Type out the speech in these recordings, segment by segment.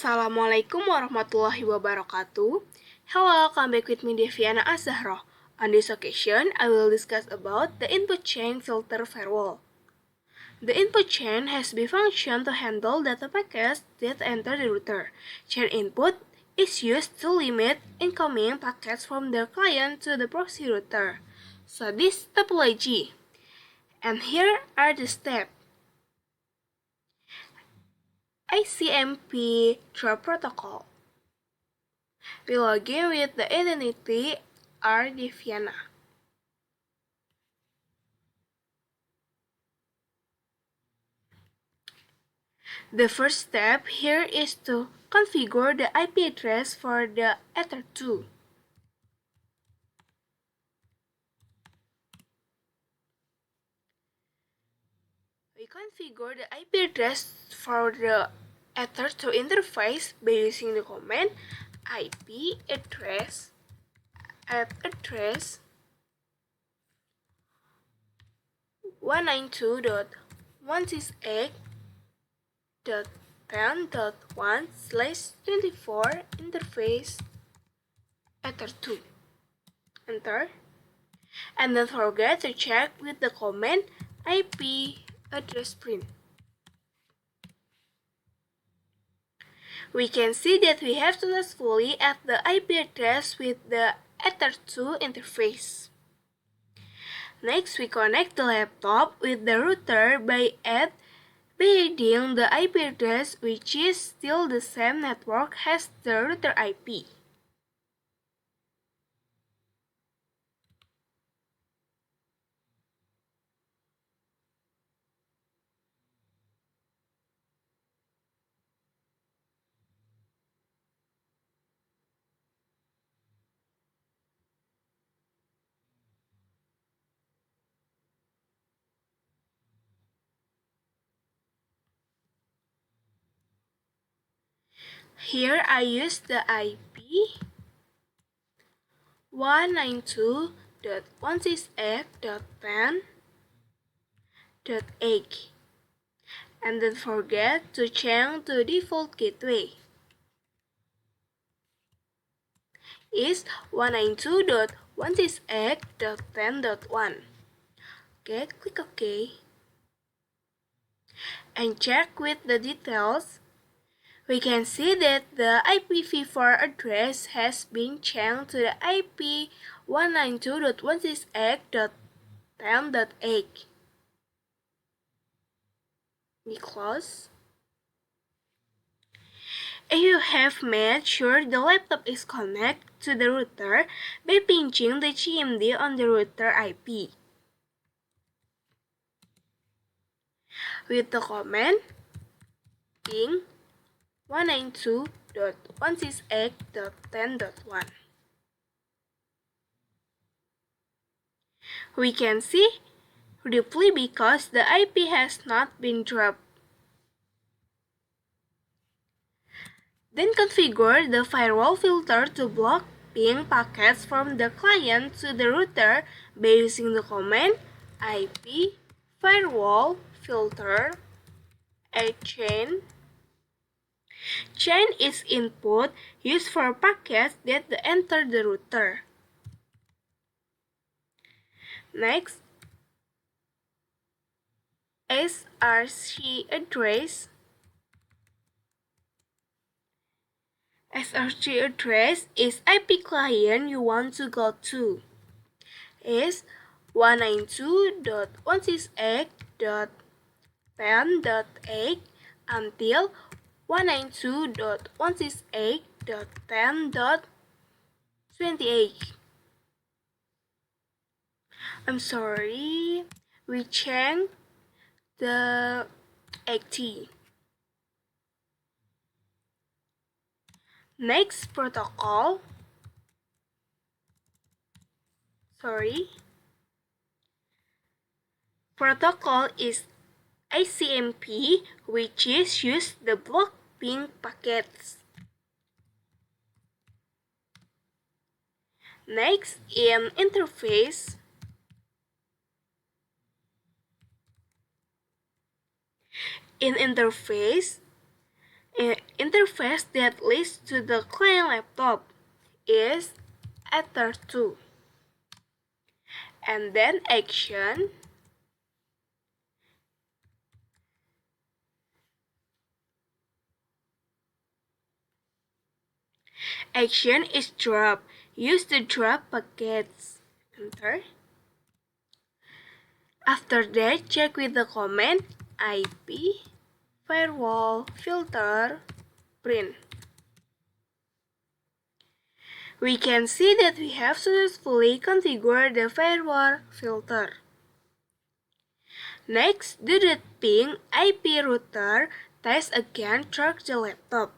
Assalamualaikum warahmatullahi wabarakatuh. Hello, come back with me Deva Azahra. On this occasion, I will discuss about the input chain filter firewall. The input chain has been functioned to handle data packets that enter the router. Chain input is used to limit incoming packets from the client to the proxy router. So this topology. And here are the steps. ICMP through protocol. We login with the identity Deviana. The first step here is to configure the IP address for the Ether 2. We configure the IP address for the Ether 2 interface by using the command IP address at address 192.168.10.1/24 interface Ether 2. Enter. And don't forget to check with the command IP address print. We can see that we have successfully added the IP address with the Ether 2 interface. Next, we connect the laptop with the router by adding the IP address, which is still the same network as the router IP. Here I use the IP 192.168.10.8 and don't forget to change to default gateway is 192.168.10.1. Okay, click OK and check with the details. We can see that the IPv4 address has been changed to the IP 192.168.10.8. We close. If you have made sure the laptop is connected to the router by pinching the CMD on the router IP. With the command ping 192.168.10.1. We can see deeply because the IP has not been dropped. Then configure the firewall filter to block ping packets from the client to the router by using the command IP firewall filter chain. Chain is input used for packets that enter the router. Next, SRC address. SRC address is IP client you want to go to. Is 192.168.10.8 until 192.168.10.28. I'm sorry, we changed the XT. Next protocol. Protocol is ICMP, which is used to block ping packets. Next, in interface. In interface, Interface that leads to the client laptop is Ether2. And then action is drop. Use to drop packets. Enter. After that, check with the command IP firewall filter print. We can see that we have successfully configured the firewall filter. Next, do the ping IP router test again through the laptop.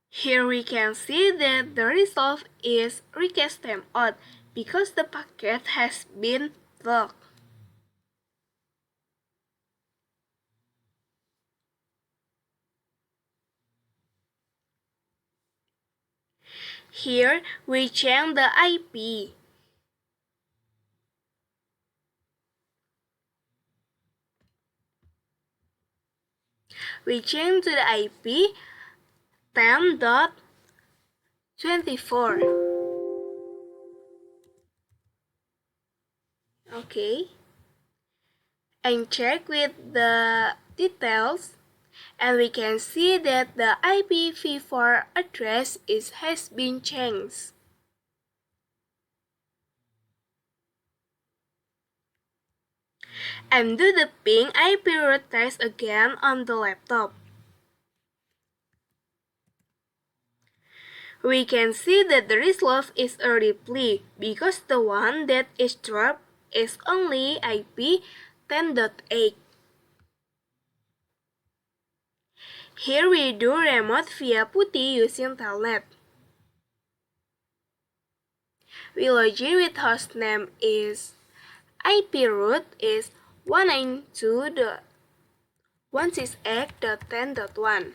Here we can see that the result is request timeout because the packet has been blocked. Here we change the IP. We change to the IP 10.24. Okay. And check with the details, and we can see that the IPv4 address has been changed. And do the ping IP route test again on the laptop. We can see that the result is a reply because the one that is dropped is only IP 10.8. Here we do remote via PuTTY using telnet. We login with hostname is IP root is 192.168.10.1,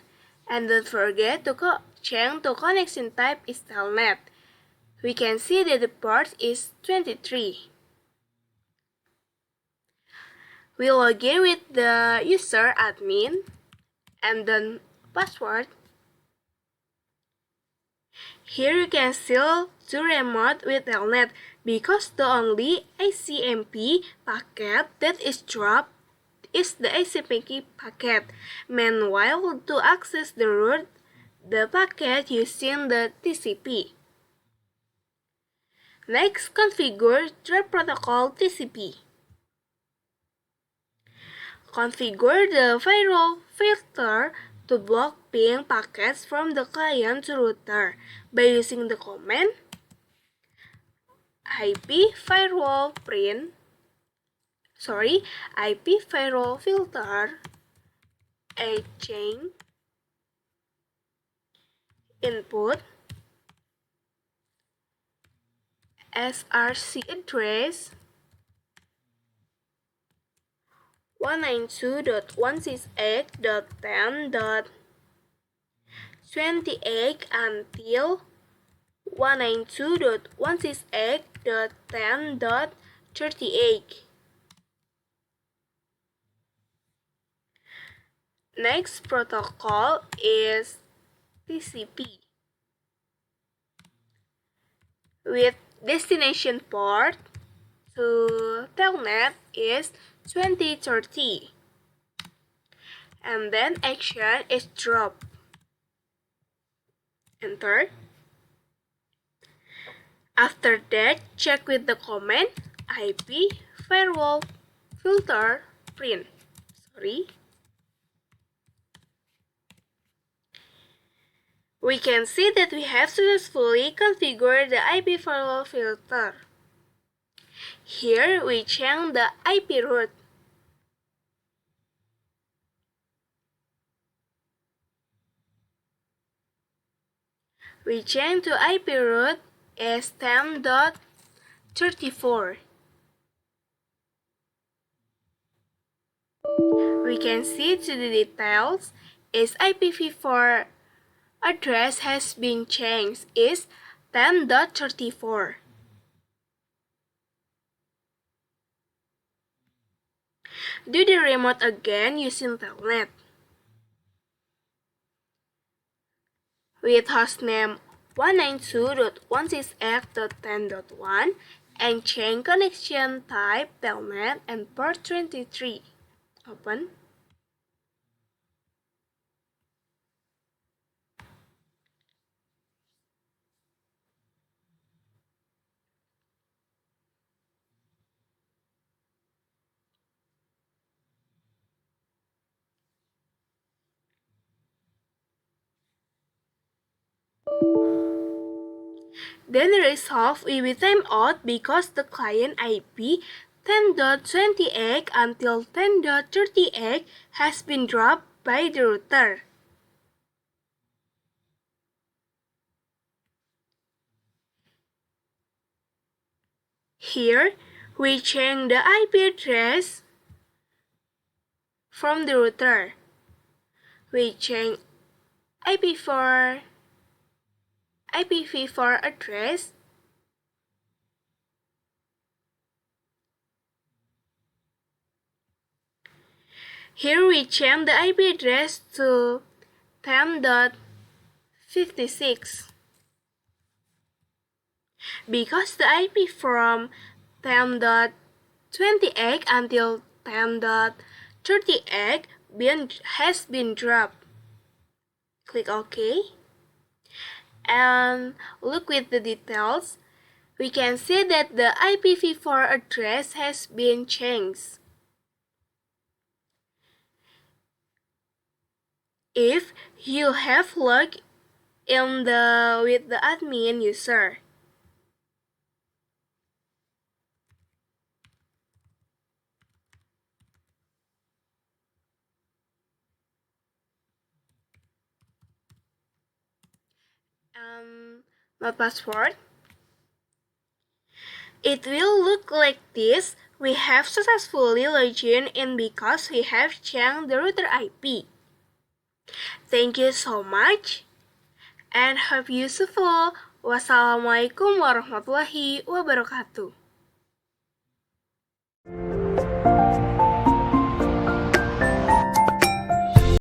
and don't forget to change to connection type is telnet. We can see that the port is 23. We login with the user admin and then password. Here you can still do remote with telnet because the only ICMP packet that is dropped is the ICMP packet. Meanwhile, to access the root, the packet using the TCP. Next, configure the protocol TCP. Configure the firewall filter to block ping packets from the client to router by using the command IP firewall filter chain input src address 192.168.10.28 until 192.168.10.38. Next protocol is TCP with destination port to telnet is 2030, and then action is drop. Enter. After that, check with the command IP firewall filter print. We can see that we have successfully configured the IP firewall filter. Here we change the IP route. We change to IP route as 10.34. We can see to the details is IPv4 address has been changed is 10.34. Do the remote again using telnet. With hostname 192.168.10.1 and chain connection type telnet and port 23. Open. Then resolve wb timeout because the client IP 10.28 until 10.38 has been dropped by the router. Here, we change the IP address from the router. We change IPv4 address Here we change the IP address to 10.56 because the IP from 10.28 until 10.38 has been dropped. Click OK and look with the details. We can see that the IPv4 address has been changed. If you have logged in with the admin user. My password. It will look like this. We have successfully logged in because we have changed the router IP. Thank you so much and have useful. Wassalamualaikum warahmatullahi wabarakatuh.